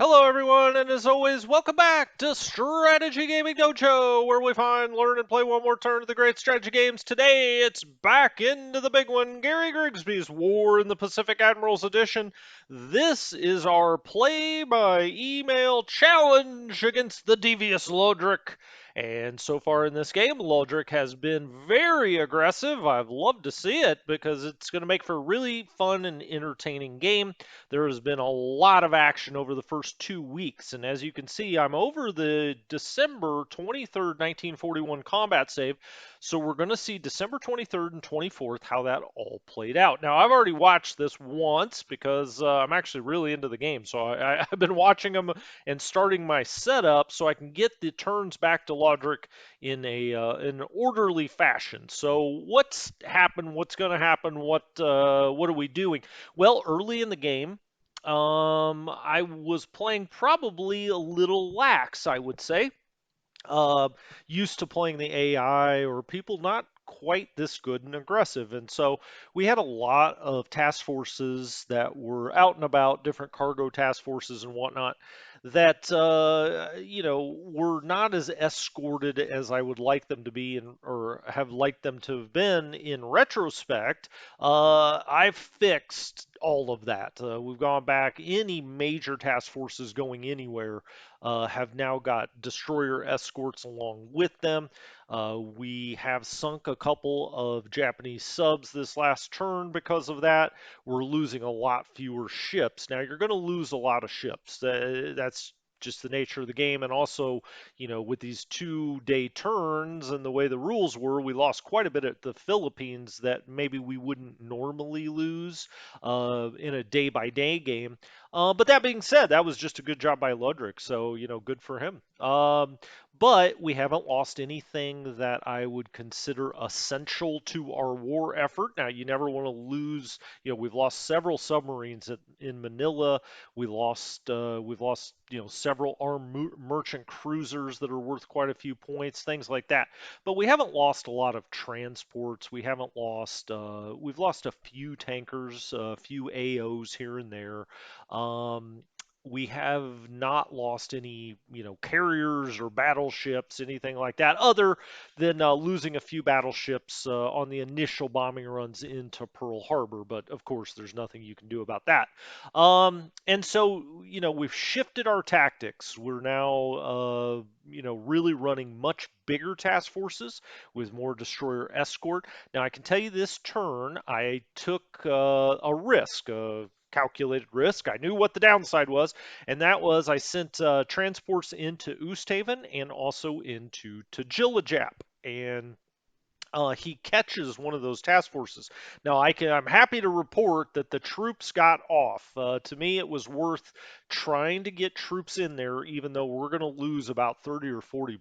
Hello, everyone, and as always, welcome back to Strategy Gaming Dojo, where we find, learn, and play one more turn of the great strategy games. Today, it's back into the big one, Gary Grigsby's War in the Pacific Admirals Edition. This is our play by email challenge against the devious Lodric. And so far in this game, Lodric has been very aggressive. I've loved to see it because it's going to make for a really fun and entertaining game. There has been a lot of action over the first 2 weeks, and as you can see, I'm over the December 23rd, 1941 combat save, so we're going to see December 23rd and 24th how that all played out. Now, I've already watched this once because I'm actually really into the game, so I've been watching them and starting my setup so I can get the turns back to Lodric in an orderly fashion. So what's happened? What's going to happen? What are we doing? Well, early in the game, I was playing probably a little lax, I would say. Uh, Used to playing the AI or people not quite this good and aggressive. And so we had a lot of task forces that were out and about, different cargo task forces and whatnot, that were not as escorted as I would like them to be or have liked them to have been in retrospect. I've fixed all of that. We've gone back. Any major task forces going anywhere have now got destroyer escorts along with them. We have sunk a couple of Japanese subs this last turn because of that. We're losing a lot fewer ships. Now, you're going to lose a lot of ships. That's just the nature of the game. And also, with these 2 day turns and the way the rules were, we lost quite a bit at the Philippines that maybe we wouldn't normally lose in a day by day game. But that being said, that was just a good job by Ludrick, so good for him. But we haven't lost anything that I would consider essential to our war effort. Now, you never want to lose. We've lost several submarines in Manila. We've lost several armed merchant cruisers that are worth quite a few points, things like that. But we haven't lost a lot of transports. We haven't lost. We've lost a few tankers, a few AOs here and there. Um, we have not lost any, carriers or battleships, anything like that, other than losing a few battleships on the initial bombing runs into Pearl Harbor. But of course, there's nothing you can do about that. And so, we've shifted our tactics. We're now, really running much bigger task forces with more destroyer escort. Now, I can tell you this turn, I took a risk, calculated risk. I knew what the downside was, and that was I sent transports into Oosthaven and also into Tagillajap. And he catches one of those task forces. Now, I'm happy to report that the troops got off. To me, it was worth trying to get troops in there, even though we're going to lose about 30 or 40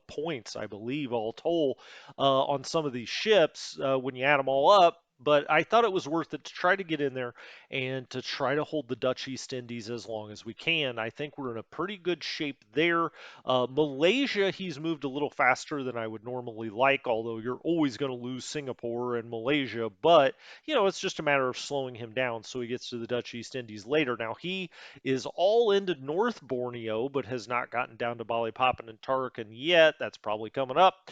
points, I believe, all told, on some of these ships when you add them all up. But I thought it was worth it to try to get in there and to try to hold the Dutch East Indies as long as we can. I think we're in a pretty good shape there. Malaysia, he's moved a little faster than I would normally like, although you're always going to lose Singapore and Malaysia. But, it's just a matter of slowing him down so he gets to the Dutch East Indies later. Now, he is all into North Borneo, but has not gotten down to Balikpapan and Tarakan yet. That's probably coming up.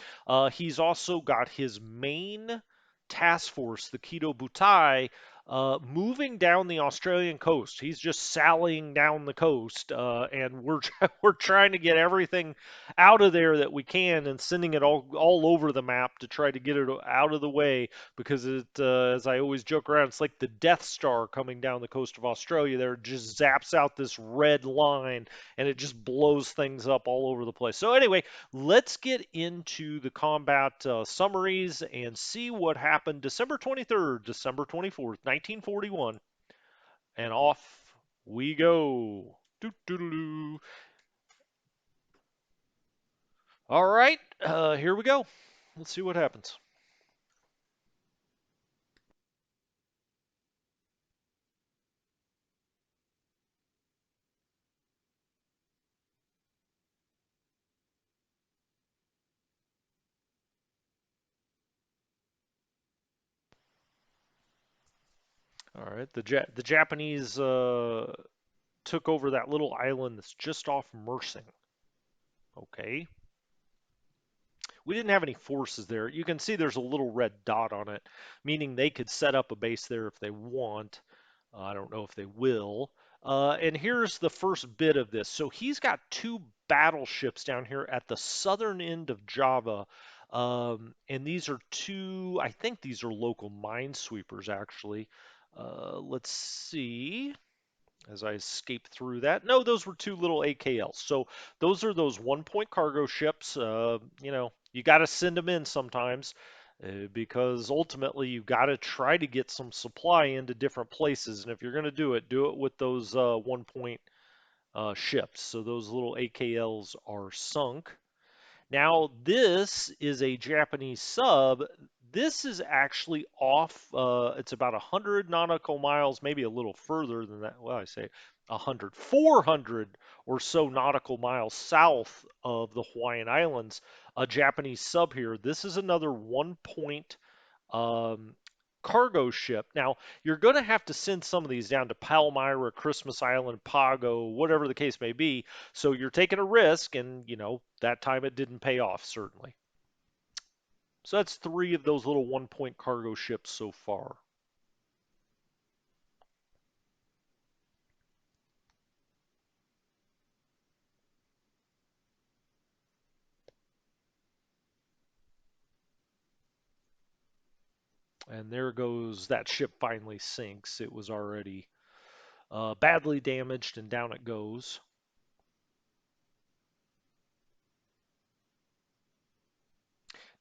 He's also got his main task force, the Keto Butai, moving down the Australian coast. He's just sallying down the coast, and we're trying to get everything out of there that we can and sending it all over the map to try to get it out of the way because as I always joke around, it's like the Death Star coming down the coast of Australia. There, it just zaps out this red line and it just blows things up all over the place. So anyway, let's get into the combat summaries and see what happened December 23rd, December 24th, 1941. And off we go. Doo-doo-doo-doo. All right, here we go. Let's see what happens. All right, the Japanese took over that little island that's just off Mersing. Okay. We didn't have any forces there. You can see there's a little red dot on it, meaning they could set up a base there if they want. I don't know if they will. And here's the first bit of this. So he's got two battleships down here at the southern end of Java. And these are two, I think these are local minesweepers, actually. Let's see as I escape through that. No, those were two little AKLs. So those are those 1 point cargo ships. You got to send them in sometimes because ultimately you got to try to get some supply into different places. And if you're going to do it with those 1 point ships. So those little AKLs are sunk. Now, this is a Japanese sub. This is actually off, it's about 100 nautical miles, maybe a little further than that. Well, I say 100, 400 or so nautical miles south of the Hawaiian Islands, a Japanese sub here. This is another 1 point um, cargo ship. Now, you're going to have to send some of these down to Palmyra, Christmas Island, Pago, whatever the case may be. So you're taking a risk, and that time it didn't pay off, certainly. So that's three of those little 1 point cargo ships so far. And there goes that ship finally sinks. It was already badly damaged, and down it goes.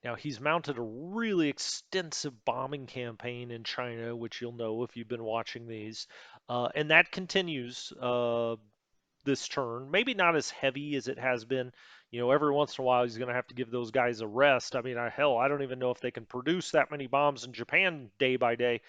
Now, he's mounted a really extensive bombing campaign in China, which you'll know if you've been watching these. And that continues this turn. Maybe not as heavy as it has been. Every once in a while he's going to have to give those guys a rest. I mean, hell, I don't even know if they can produce that many bombs in Japan day by day.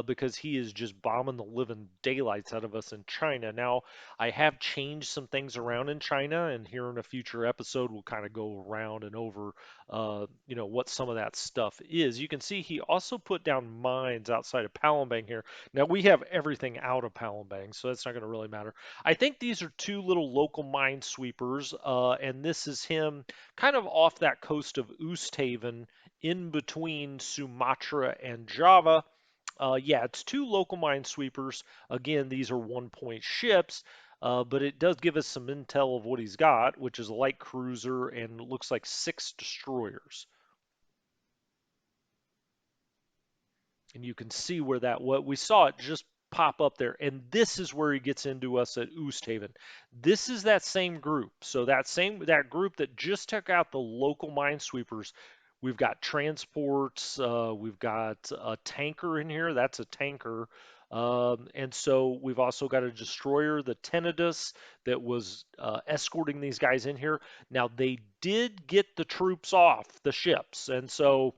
Because he is just bombing the living daylights out of us in China. Now, I have changed some things around in China, and here in a future episode, we'll kind of go around and over, what some of that stuff is. You can see he also put down mines outside of Palembang here. Now, we have everything out of Palembang, so that's not going to really matter. I think these are two little local minesweepers, and this is him kind of off that coast of Oosthaven in between Sumatra and Java. Yeah, it's two local minesweepers. Again, these are 1 point ships, but it does give us some intel of what he's got, which is a light cruiser and looks like 6 destroyers. And you can see where what we saw it just pop up there. And this is where he gets into us at Oosthaven. This is that same group. So that group that just took out the local minesweepers. We've got transports. We've got a tanker in here. That's a tanker. And so we've also got a destroyer, the Tenedus, that was escorting these guys in here. Now they did get the troops off the ships, and so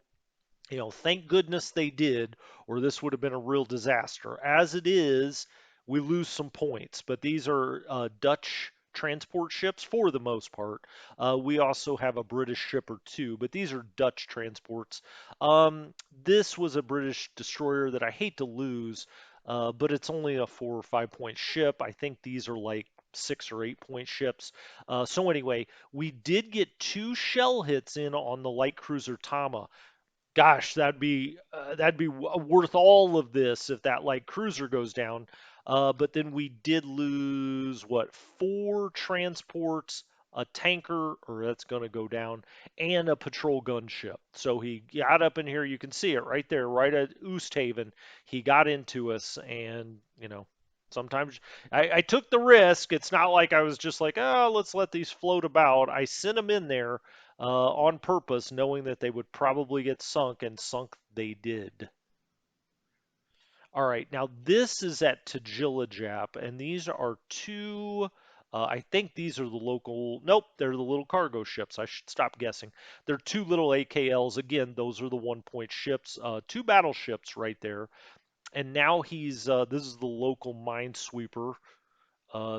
thank goodness they did, or this would have been a real disaster. As it is, we lose some points, but these are Dutch transport ships for the most part. We also have a British ship or two, but these are Dutch transports. This was a British destroyer that I hate to lose, but it's only a 4 or 5 point ship. I think these are like 6 or 8 point ships. So anyway, we did get two shell hits in on the light cruiser Tama. Gosh, that'd be worth all of this if that light cruiser goes down. But then we did lose what, 4 transports, a tanker, or that's going to go down, and a patrol gunship. So he got up in here. You can see it right there, right at Oosthaven. He got into us, and sometimes I took the risk. It's not like I was just like, oh, let's let these float about. I sent them in there on purpose, knowing that they would probably get sunk, and sunk they did. All right, now this is at Tajillajap, and these are two. I think these are the local. Nope, they're the little cargo ships. I should stop guessing. They're two little AKLs. Again, those are the 1 point ships. Two battleships right there. And now he's. This is the local minesweeper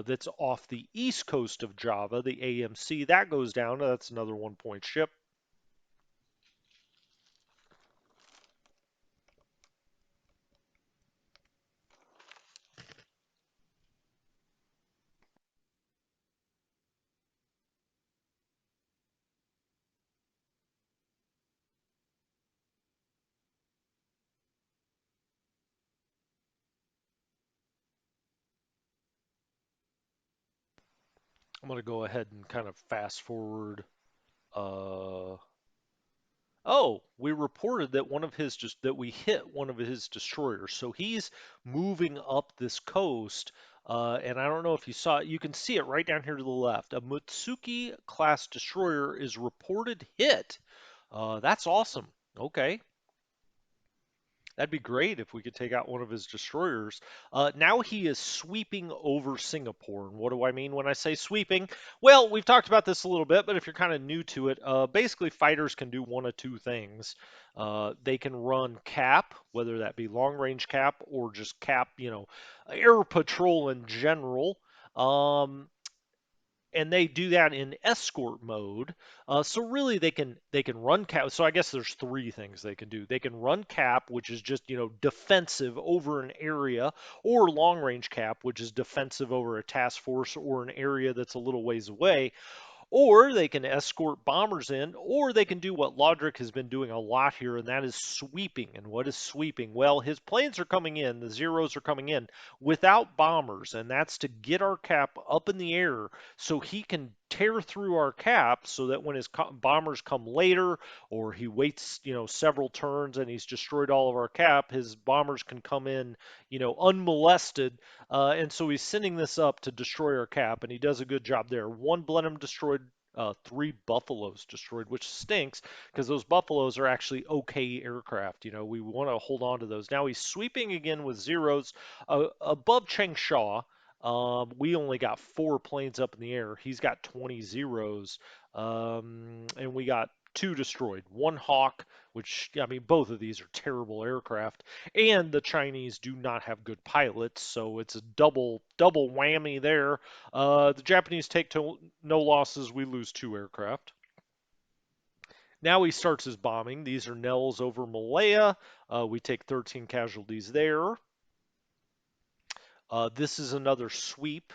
that's off the east coast of Java, the AMC. That goes down. That's another 1 point ship. I'm going to go ahead and kind of fast forward. Uh, oh, we reported that one of his just that we hit one of his destroyers. So he's moving up this coast. And I don't know if you saw it. You can see it right down here to the left. A Mutsuki class destroyer is reported hit. That's awesome. Okay. That'd be great if we could take out one of his destroyers. Now he is sweeping over Singapore. And what do I mean when I say sweeping? Well, we've talked about this a little bit, but if you're kind of new to it, basically fighters can do one of two things. They can run cap, whether that be long range cap or just cap, air patrol in general. Um, and they do that in escort mode. So really, they can run cap. So I guess there's three things they can do. They can run cap, which is just defensive over an area, or long range cap, which is defensive over a task force or an area that's a little ways away. Or they can escort bombers in, or they can do what Lodric has been doing a lot here, and that is sweeping. And what is sweeping? Well, his planes are coming in, the Zeros are coming in without bombers, and that's to get our cap up in the air so he can tear through our cap so that when his bombers come later, or he waits, several turns and he's destroyed all of our cap, his bombers can come in, unmolested. And so he's sending this up to destroy our cap, and he does a good job there. One Blenheim destroyed, three Buffaloes destroyed, which stinks because those Buffaloes are actually okay aircraft. We want to hold on to those. Now he's sweeping again with Zeros above Changsha. We only got four planes up in the air. He's got 20 Zeros, and we got two destroyed. One Hawk, which I mean, both of these are terrible aircraft, and the Chinese do not have good pilots, so it's a double whammy there. The Japanese take no losses. We lose two aircraft. Now he starts his bombing. These are Nels over Malaya. We take 13 casualties there. This is another sweep.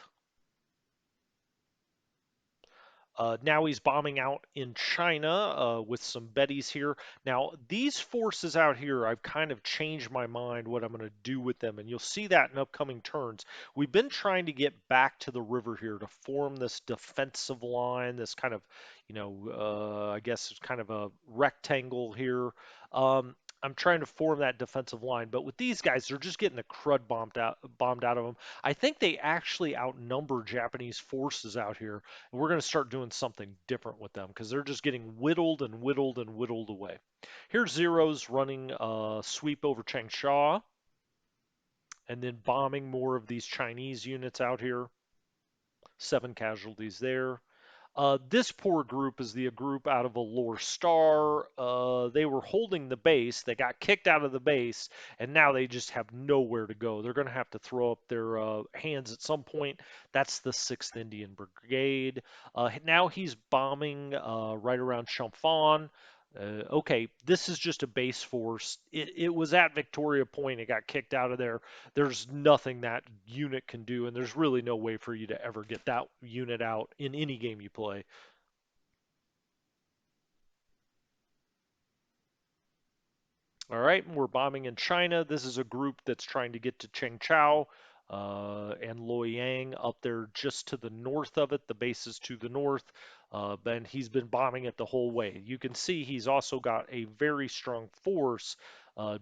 Now he's bombing out in China with some Bettys here. Now, these forces out here, I've kind of changed my mind what I'm going to do with them, and you'll see that in upcoming turns. We've been trying to get back to the river here to form this defensive line, this kind of, I guess it's kind of a rectangle here. I'm trying to form that defensive line, but with these guys, they're just getting the crud bombed out of them. I think they actually outnumber Japanese forces out here. We're going to start doing something different with them because they're just getting whittled and whittled and whittled away. Here's Zeros running a sweep over Changsha and then bombing more of these Chinese units out here. 7 casualties there. This poor group is the group out of Allure Star. They were holding the base. They got kicked out of the base, and now they just have nowhere to go. They're going to have to throw up their hands at some point. That's the 6th Indian Brigade. Now he's bombing right around Champfon. Okay, this is just a base force. It was at Victoria Point. It got kicked out of there. There's nothing that unit can do, and there's really no way for you to ever get that unit out in any game you play. All right, we're bombing in China. This is a group that's trying to get to Chengchao and Loyang up there just to the north of it. The base is to the north, and he's been bombing it the whole way. You can see he's also got a very strong force,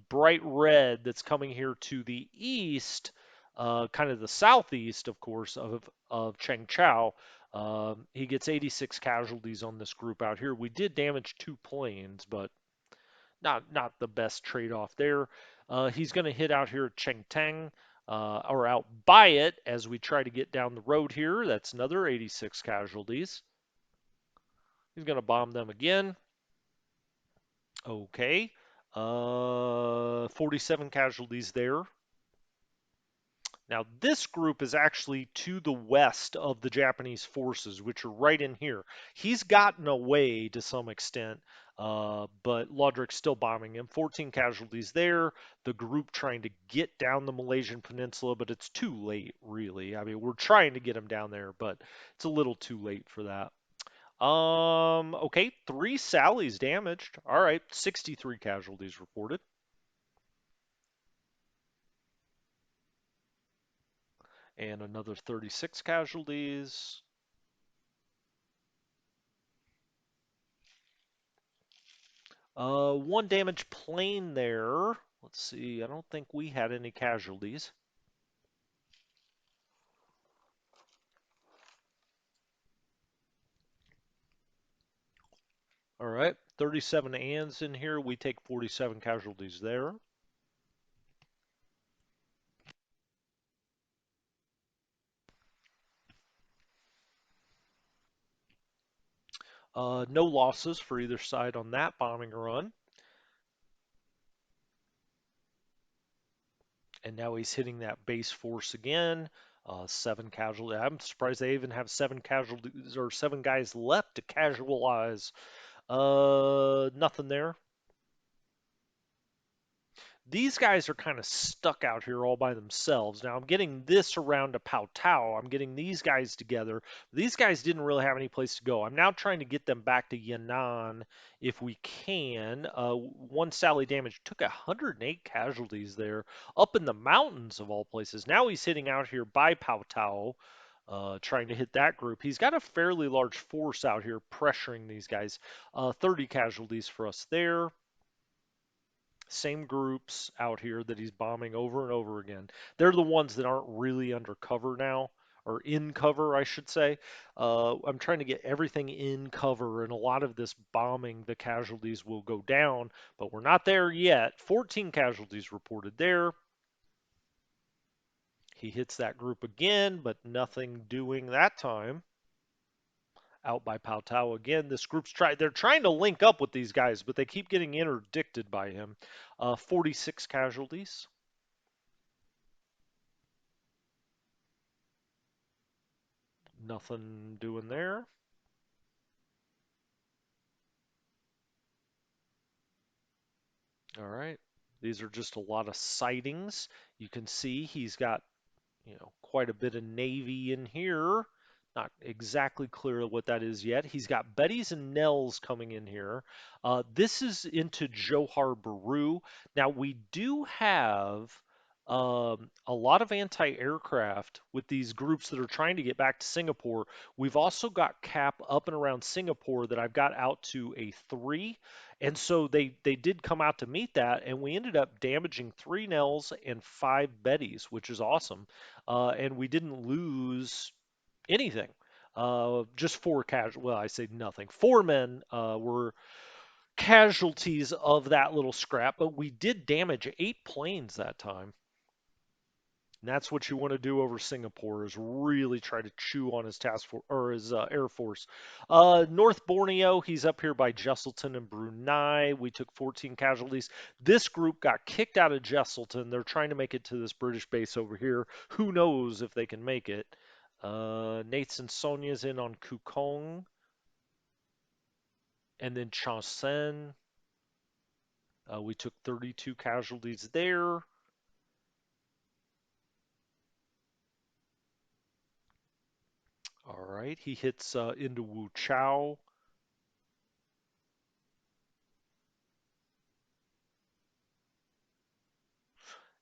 bright red, that's coming here to the east, kind of the southeast, of course, of Chengchao. He gets 86 casualties on this group out here. We did damage 2 planes, but not the best trade-off there. He's going to hit out here at Chengteng, or out by it as we try to get down the road here. That's another 86 casualties. He's going to bomb them again. Okay. 47 casualties there. Now, this group is actually to the west of the Japanese forces, which are right in here. He's gotten away to some extent, but Lodric's still bombing him. 14 casualties there. The group trying to get down the Malaysian Peninsula, but it's too late, really. I mean, we're trying to get him down there, but it's a little too late for that. Okay, 3 Sallies damaged. All right, 63 casualties reported. And another 36 casualties. One damaged plane there. Let's see. I don't think we had any casualties. All right. 37 ands in here. We take 47 casualties there. No losses for either side on that bombing run. And now he's hitting that base force again. 7 casualties. I'm surprised they even have 7 casualties or 7 guys left to casualize. Nothing there. These guys are kind of stuck out here all by themselves. Now I'm getting this around to Pao Tao. I'm getting these guys together. These guys didn't really have any place to go. I'm now trying to get them back to Yan'an if we can. One Sally damage took 108 casualties there up in the mountains of all places. Now he's hitting out here by Pao Tao. Trying to hit that group. He's got a fairly large force out here pressuring these guys. 30 casualties for us there. Same groups out here that he's bombing over and over again. They're the ones that aren't really under cover now, or in cover, I should say. I'm trying to get everything in cover, and a lot of this bombing, the casualties will go down, but we're not there yet. 14 casualties reported there. He hits that group again, but nothing doing that time. Out by Pao Tao again. This group's they're trying to link up with these guys, but they keep getting interdicted by him. 46 casualties. Nothing doing there. All right. These are just a lot of sightings. You can see he's got, quite a bit of Navy in here. Not exactly clear what that is yet. He's got Bettys and Nels coming in here. This is into Johar Baru. Now, we do have a lot of anti-aircraft with these groups that are trying to get back to Singapore. We've also got cap up and around Singapore that I've got out to a 3. And so they did come out to meet that, and we ended up damaging 3 Nels and 5 Bettys, which is awesome. And we didn't lose anything. Just 4 casual. Well, I say nothing. 4 men were casualties of that little scrap, but we did damage 8 planes that time. And that's what you want to do over Singapore is really try to chew on his task force or his air force. North Borneo, he's up here by Jesselton and Brunei. We took 14 casualties. This group got kicked out of Jesselton. They're trying to make it to this British base over here. Who knows if they can make it? Nates and Sonia's in on Kukong, and then Changsen. We took 32 casualties there. All right, he hits into Wu Chao.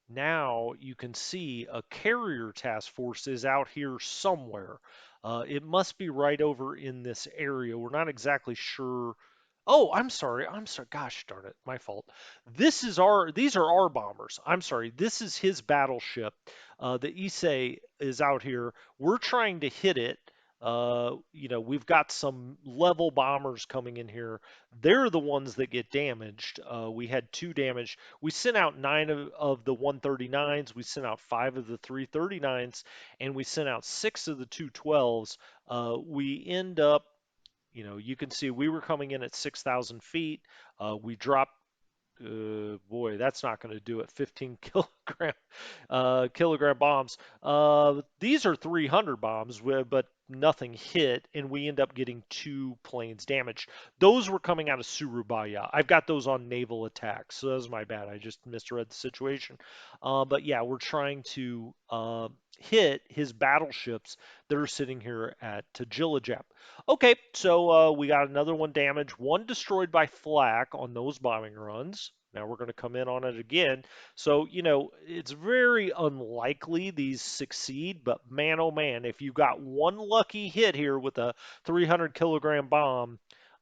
Now you can see a carrier task force is out here somewhere. It must be right over in this area. We're not exactly sure. Oh, I'm sorry. I'm sorry. Gosh darn it, my fault. These are our bombers. I'm sorry. This is his battleship. The Issei is out here. We're trying to hit it. We've got some level bombers coming in here. They're the ones that get damaged. We had 2 damaged. We sent out 9 of the 139s. We sent out 5 of the 339s, and we sent out 6 of the 212s. We end up, you can see we were coming in at 6,000 feet. We dropped boy, that's not going to do it. 15 kilogram bombs. These are 300 bombs, but nothing hit, and we end up getting 2 planes damaged. Those were coming out of Surabaya. I've got those on naval attack, so that was my bad. I just misread the situation. But yeah, we're trying to hit his battleships that are sitting here at Tajilajap. Okay, so we got another one damaged, one destroyed by flak on those bombing runs. Now we're going to come in on it again. So, it's very unlikely these succeed, but man, oh man, if you got one lucky hit here with a 300 kilogram bomb,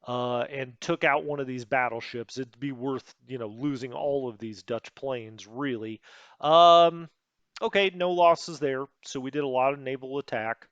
and took out one of these battleships. It'd be worth, losing all of these Dutch planes, really. Um, okay, no losses there. So we did a lot of naval attack.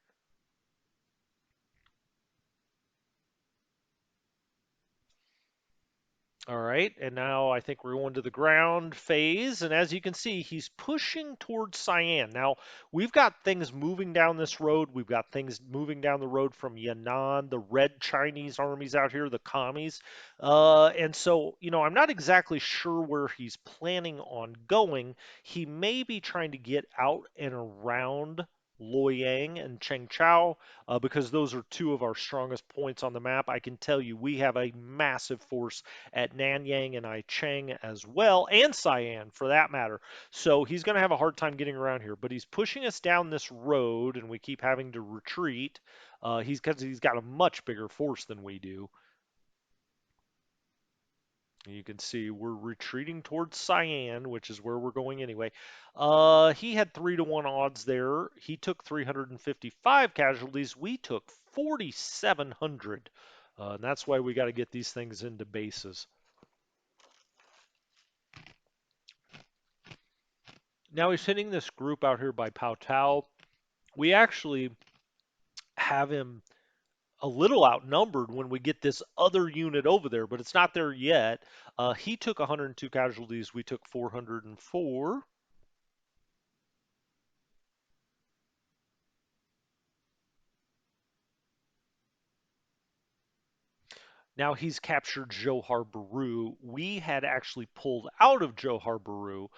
All right, and now I think we're going to the ground phase, and as you can see, he's pushing towards Cyan. Now, we've got things moving down this road. We've got things moving down the road from Yan'an, the red Chinese armies out here, the commies. And so, I'm not exactly sure where he's planning on going. He may be trying to get out and around Loyang and Chengchao, because those are two of our strongest points on the map. I can tell you we have a massive force at Nanyang and Aicheng as well, and Cyan for that matter. So he's going to have a hard time getting around here, but he's pushing us down this road, and we keep having to retreat. He's got a much bigger force than we do. You can see we're retreating towards Cyan, which is where we're going anyway. He had 3-to-1 odds there. He took 355 casualties. We took 4,700. And that's why we got to get these things into bases. Now he's hitting this group out here by Pao Tao. We actually have him a little outnumbered when we get this other unit over there, but it's not there yet. He took 102 casualties. We took 404. Now he's captured Johar Baru. We had actually pulled out of Johar Baru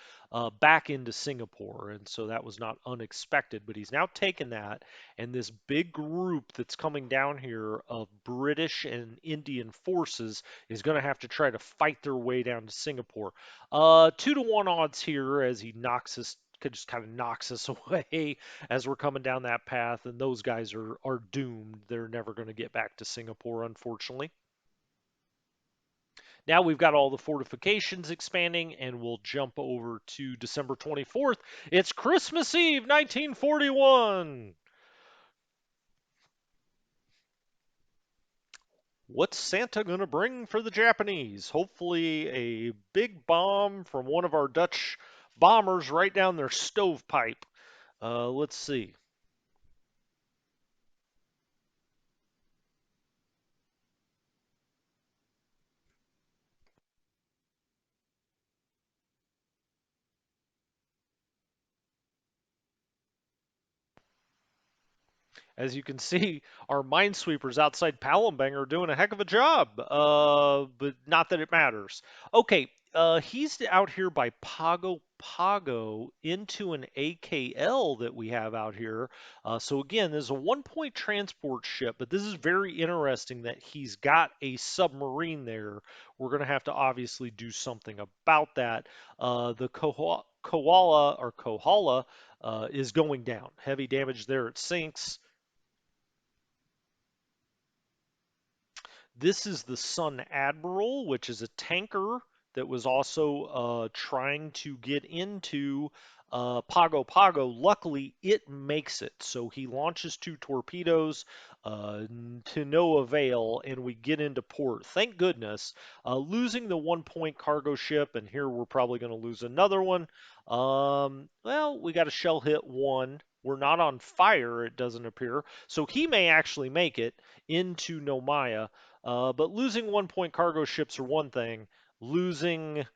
back into Singapore, and so that was not unexpected. But he's now taken that, and this big group that's coming down here of British and Indian forces is going to have to try to fight their way down to Singapore. 2-to-1 odds here as he knocks us just kind of knocks us away as we're coming down that path, and those guys are doomed. They're never going to get back to Singapore, unfortunately. Now we've got all the fortifications expanding, and we'll jump over to December 24th. It's Christmas Eve, 1941. What's Santa going to bring for the Japanese? Hopefully, a big bomb from one of our Dutch bombers right down their stovepipe. Let's see. As you can see, our minesweepers outside Palembang are doing a heck of a job, but not that it matters. Okay, he's out here by Pago Pago into an AKL that we have out here. So again, there's a 1-point transport ship, but this is very interesting that he's got a submarine there. We're going to have to obviously do something about that. The Koala or Kohala is going down. Heavy damage there. It sinks. This is the Sun Admiral, which is a tanker that was also trying to get into Pago Pago. Luckily, it makes it. So he launches 2 torpedoes to no avail, and we get into port. Thank goodness. Losing the 1-point cargo ship, and here we're probably going to lose another one. Well, we got a shell hit 1. We're not on fire, it doesn't appear. So he may actually make it into Nomaya. But losing 1-point cargo ships are one thing. Losing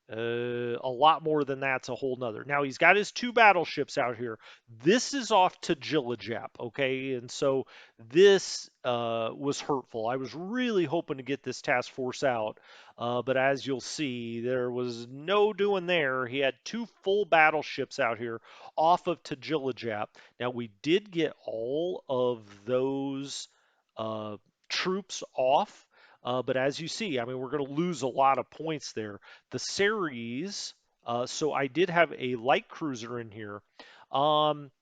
a lot more than that's a whole nother. Now he's got his 2 battleships out here. This is off to Jilajap, okay? And so this was hurtful. I was really hoping to get this task force out, but as you'll see, there was no doing there. He had 2 full battleships out here off of Tajilajap. Now we did get all of those uh, troops off. But as you see, I mean, we're going to lose a lot of points there. The series, so I did have a light cruiser in here. Um,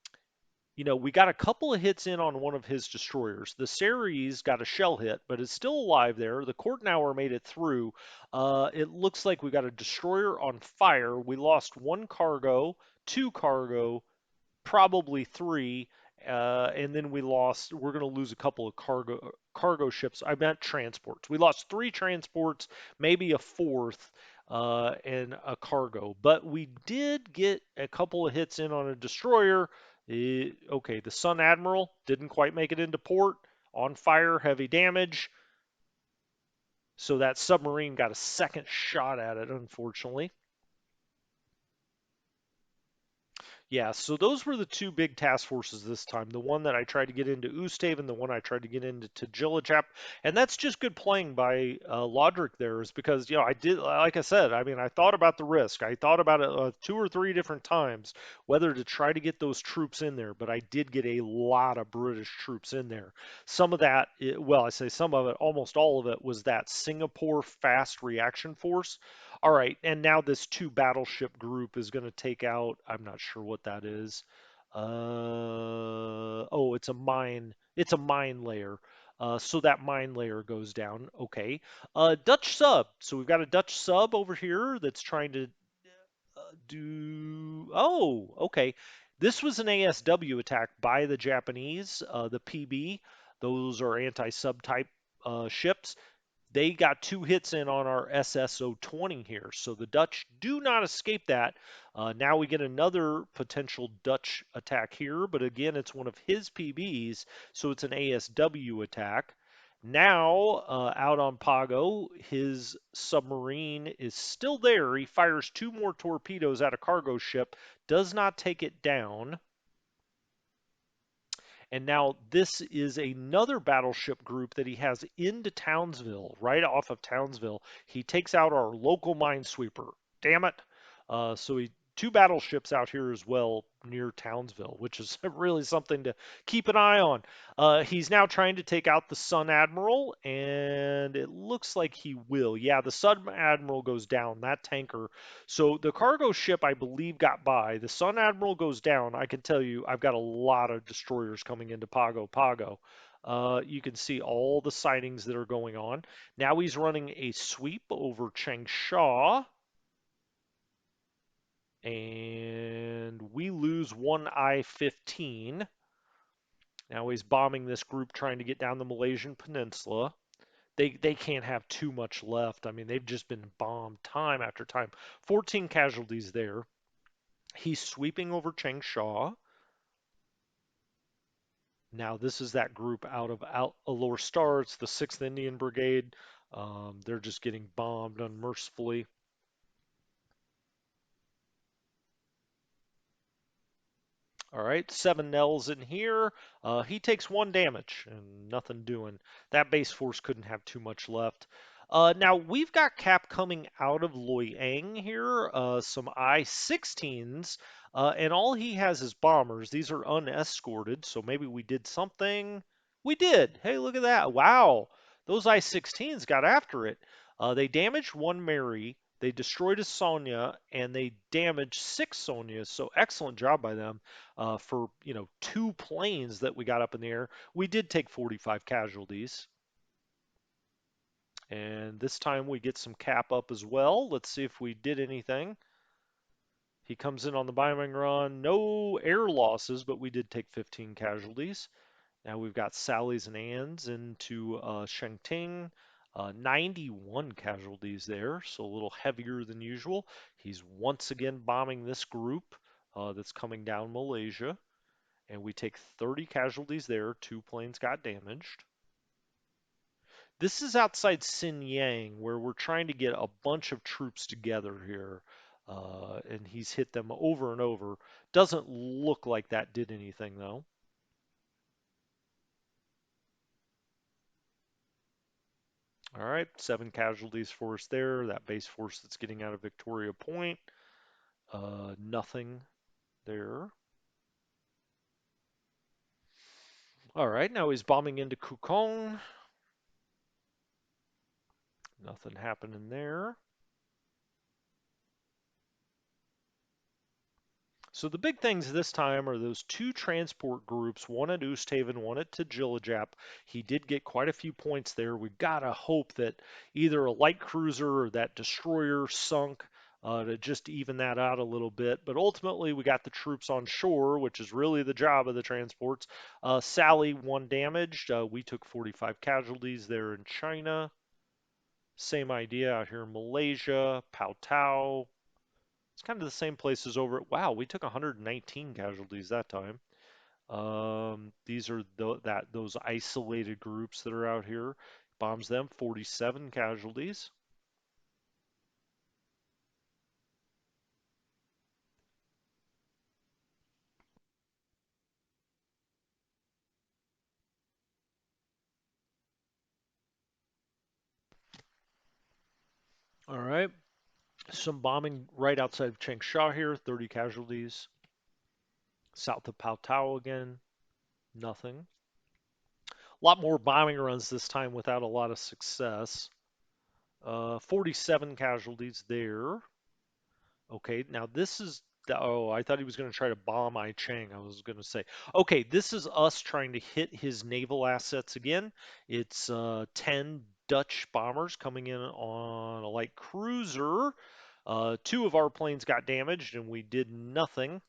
we got a couple of hits in on one of his destroyers. The Ceres got a shell hit, but it's still alive there. The Kortenauer made it through. It looks like we got a destroyer on fire. We lost 1 cargo, 2 cargo, probably 3, and then we lost. We're going to lose a couple of cargo ships. I meant transports. We lost three transports, maybe a fourth, and a cargo. But we did get a couple of hits in on a destroyer. Okay, the Sun Admiral didn't quite make it into port. On fire, heavy damage. So that submarine got a second shot at it, unfortunately. Yeah, so those were the two big task forces this time. The one that I tried to get into Ustave, the one I tried to get into Tajilajap. And that's just good playing by Lodric there, is because, I did, like I said, I mean, I thought about the risk. I thought about it two or three different times, whether to try to get those troops in there, but I did get a lot of British troops in there. Some of that, well, I say some of it, almost all of it was that Singapore fast reaction force. All right, and now this two battleship group is going to take out, I'm not sure what that is. Oh, it's a mine. It's a mine layer. So that mine layer goes down. Okay. Dutch sub. So we've got a Dutch sub over here that's trying to do. Oh, okay. This was an ASW attack by the Japanese, the PB. Those are anti-sub type ships. They got two hits in on our SSO-20 here, so the Dutch do not escape that. Now we get another potential Dutch attack here, but again, it's one of his PBs, so it's an ASW attack. Now, out on Pago, his submarine is still there. He fires two more torpedoes at a cargo ship, does not take it down. And now this is another battleship group that he has into Townsville, right off of Townsville. He takes out our local minesweeper. Damn it. So he two battleships out here as well near Townsville, which is really something to keep an eye on. He's now trying to take out the Sun Admiral, and it looks like he will. Yeah, the Sun Admiral goes down, that tanker. So the cargo ship, I believe, got by. The Sun Admiral goes down. I can tell you, I've got a lot of destroyers coming into Pago Pago. You can see all the sightings that are going on. Now he's running a sweep over Changsha, and we lose one I-15. Now he's bombing this group trying to get down the Malaysian Peninsula. They can't have too much left. I mean, they've just been bombed time after time. 14 casualties there. He's sweeping over Changsha. Now this is that group out of Alor Star. It's the 6th Indian Brigade. They're just getting bombed unmercifully. All right, 7 Nels in here. He takes 1 damage and nothing doing. That base force couldn't have too much left. Now we've got Cap coming out of Loyang here, some I-16s, and all he has is bombers. These are unescorted, so maybe we did something. We did. Hey, look at that. Wow, those I-16s got after it. They damaged 1 Mary. They destroyed a Sonya and they damaged 6 Sonyas. So excellent job by them for 2 planes that we got up in the air. We did take 45 casualties. And this time we get some cap up as well. Let's see if we did anything. He comes in on the bombing run. No air losses, but we did take 15 casualties. Now we've got Sally's and Ann's into Shengting. 91 casualties there, so a little heavier than usual. He's once again bombing this group that's coming down Malaysia. And we take 30 casualties there. 2 planes got damaged. This is outside Xinyang, where we're trying to get a bunch of troops together here. And he's hit them over and over. Doesn't look like that did anything, though. All right, 7 casualties for us there. That base force that's getting out of Victoria Point. Nothing there. All right, now he's bombing into Kukong. Nothing happening there. So the big things this time are those 2 transport groups, one at Oosthaven, one at Tajilajap. He did get quite a few points there. We've got to hope that either a light cruiser or that destroyer sunk to just even that out a little bit. But ultimately, we got the troops on shore, which is really the job of the transports. Sally, one damaged. We took 45 casualties there in China. Same idea out here in Malaysia, Pao Tau. It's kind of the same places over at, wow, we took 119 casualties that time. These are those isolated groups that are out here. Bombs them, 47 casualties. All right. Some bombing right outside of Changsha here, 30 casualties. South of Pao Tau again, nothing. A lot more bombing runs this time without a lot of success. 47 casualties there. Okay, now this is. Oh, I thought he was going to try to bomb I Chang. I was going to say. Okay, this is us trying to hit his naval assets again. It's 10 Dutch bombers coming in on a light cruiser. Two of our planes got damaged and we did nothing.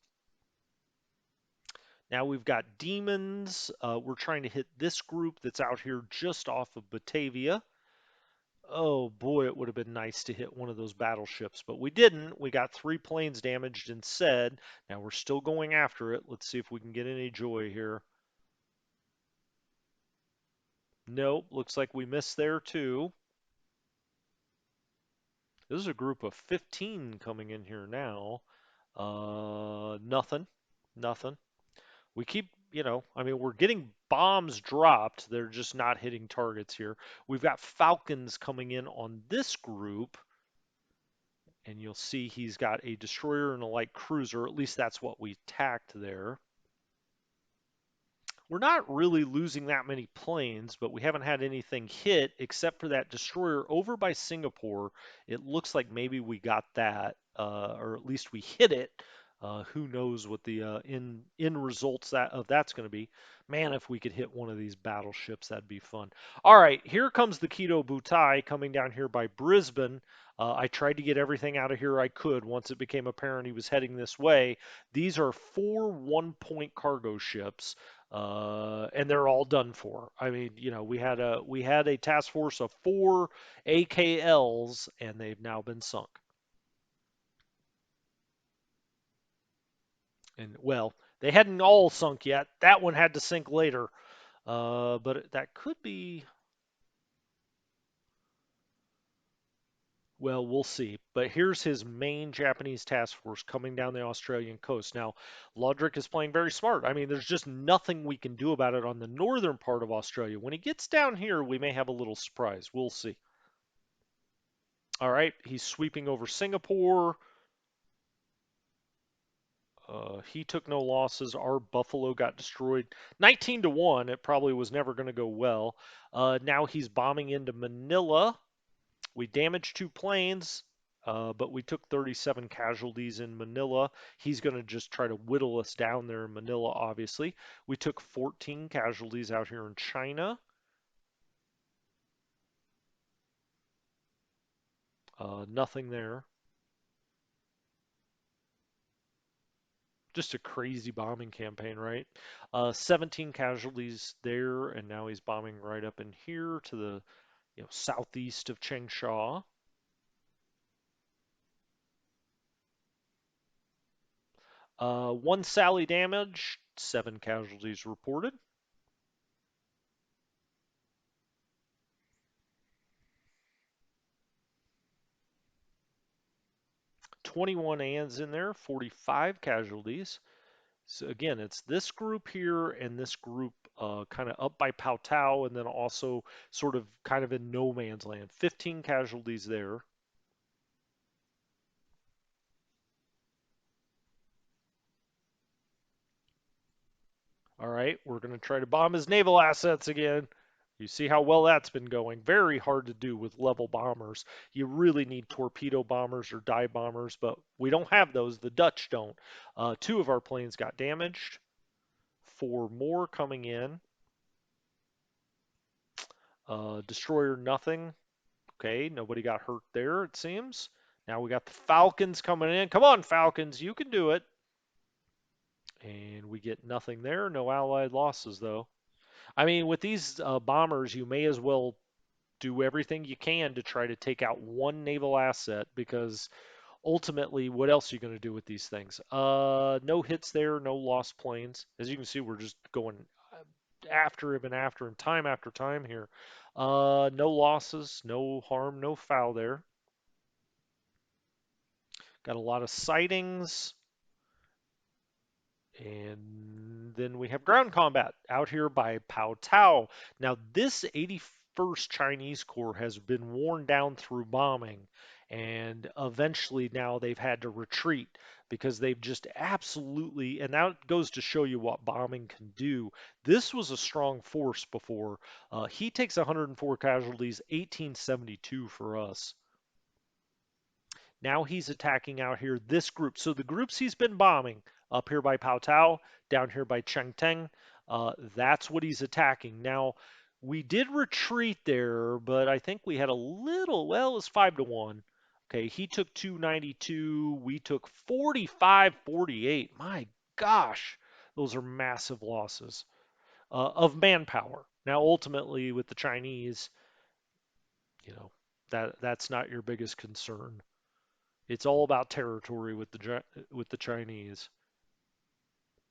Now we've got demons. We're trying to hit this group that's out here just off of Batavia. Oh boy, it would have been nice to hit one of those battleships, but we didn't. We got three planes damaged instead. Now we're still going after it. Let's see if we can get any joy here. Nope, looks like we missed there too. This is a group of 15 coming in here now. Nothing. Nothing. We keep, I mean, we're getting bombs dropped. They're just not hitting targets here. We've got Falcons coming in on this group, and you'll see he's got a destroyer and a light cruiser. At least that's what we tacked there. We're not really losing that many planes, but we haven't had anything hit except for that destroyer over by Singapore. It looks like maybe we got that, or at least we hit it. Who knows what the in results of that's going to be? Man, if we could hit one of these battleships, that'd be fun. All right, here comes the Kido Butai coming down here by Brisbane. I tried to get everything out of here I could once it became apparent he was heading this way. These are four one-point cargo ships and they're all done for. I mean, we had a task force of four AKLs, and they've now been sunk. And well, they hadn't all sunk yet. That one had to sink later, but that could be. Well, we'll see. But here's his main Japanese task force coming down the Australian coast. Now, Lodrick is playing very smart. I mean, there's just nothing we can do about it on the northern part of Australia. When he gets down here, we may have a little surprise. We'll see. All right, he's sweeping over Singapore. He took no losses. Our Buffalo got destroyed 19 to 1. It probably was never going to go well. Now he's bombing into Manila. We damaged two planes, but we took 37 casualties in Manila. He's going to just try to whittle us down there in Manila, obviously. We took 14 casualties out here in China. Nothing there. Just a crazy bombing campaign, right? 17 casualties there, and now he's bombing right up in here to the southeast of Changsha. One Sally damage, seven casualties reported. 21 ANs in there, 45 casualties. So again, it's this group here and this group kind of up by Pao Tau and then also sort of kind of in no man's land. 15 casualties there. All right, we're going to try to bomb his naval assets again. You see how well that's been going. Very hard to do with level bombers. You really need torpedo bombers or dive bombers, but we don't have those. The Dutch don't. Two of our planes got damaged. Four more coming in. Destroyer, nothing. Okay, nobody got hurt there, it seems. Now we got the Falcons coming in. Come on, Falcons, you can do it. And we get nothing there. No allied losses, though. I mean, with these bombers, you may as well do everything you can to try to take out one naval asset because ultimately, what else are you going to do with these things? No hits there, no lost planes. As you can see, we're just going after him and after him, time after time here. No losses, no harm, no foul there. Got a lot of sightings. And then we have ground combat out here by Pao Tao. Now, this 81st Chinese Corps has been worn down through bombing, and eventually now they've had to retreat because they've just absolutely, and that goes to show you what bombing can do. This was a strong force before. He takes 104 casualties, 1872 for us. Now he's attacking out here this group. So the groups he's been bombing up here by Pao Tao, down here by Chengteng, that's what he's attacking. Now we did retreat there, but I think we had a little. Well, it was 5-1. Okay, he took 292. We took 45-48. My gosh, those are massive losses of manpower. Now ultimately with the Chinese, you know, that's not your biggest concern. It's all about territory with the Chinese.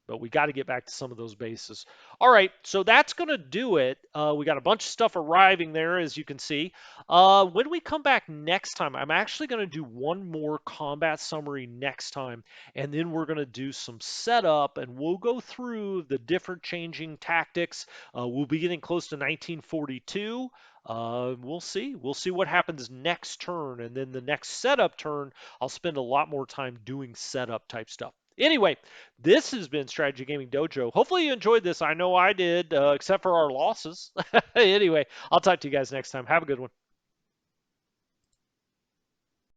But we got to get back to some of those bases. All right, so that's going to do it. We got a bunch of stuff arriving there, as you can see. When we come back next time, I'm actually going to do one more combat summary next time, and then we're going to do some setup, and we'll go through the different changing tactics. We'll be getting close to 1942. We'll see. We'll see what happens next turn, and then the next setup turn, I'll spend a lot more time doing setup type stuff. Anyway, this has been Strategy Gaming Dojo. Hopefully you enjoyed this. I know I did, except for our losses. Anyway, I'll talk to you guys next time. Have a good one.